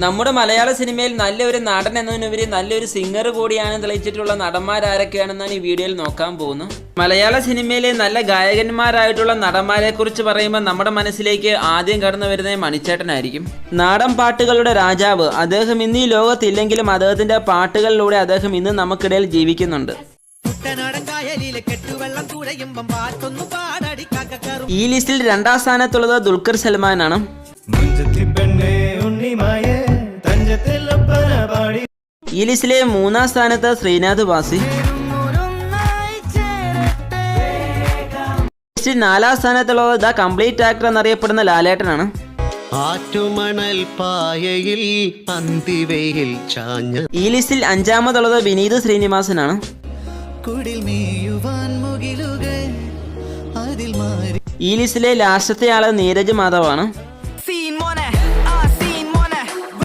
നമ്മുടെ മലയാള സിനിമയിൽ നല്ലൊരു നടൻ എന്നതിനുപരി നല്ലൊരു സിംഗർ കൂടിയാണ് തെളിയിച്ചിട്ടുള്ള നടന്മാരാരൊക്കെയാണെന്നാണ് ഈ വീഡിയോയിൽ നോക്കാൻ പോകുന്നത്. മലയാള സിനിമയിലെ നല്ല ഗായകന്മാരായിട്ടുള്ള നടന്മാരെ കുറിച്ച് പറയുമ്പോൾ നമ്മുടെ മനസ്സിലേക്ക് ആദ്യം കടന്നു വരുന്നത് മണിച്ചേട്ടനായിരിക്കും. നാടൻ പാട്ടുകളുടെ രാജാവ്. അദ്ദേഹം ഇന്ന് ഈ ലോകത്തില്ലെങ്കിലും അദ്ദേഹത്തിന്റെ പാട്ടുകളിലൂടെ അദ്ദേഹം ഇന്ന് നമുക്കിടയിൽ ജീവിക്കുന്നുണ്ട്. ഈ ലിസ്റ്റിൽ 2ാം സ്ഥാനത്തുള്ളത് ദുൽഖർ സൽമാനാണ്. ഈ ലിസ്റ്റിലെ 3ാം സ്ഥാനത്ത് ശ്രീനാഥ് വാസി. ലിസ്റ്റിൽ 4ാം സ്ഥാനത്തുള്ളത് ദ കംപ്ലീറ്റ് ആക്ടർ എന്നറിയപ്പെടുന്ന ലാലേട്ടനാണ്. ഈ ലിസ്റ്റിൽ 5ാമതുള്ളത് വിനീത് ശ്രീനിവാസനാണ്. ഈ ലിസ്റ്റിലെ ലാസ്റ്റത്തെ ആള് നീരജ് മാധവാണ്.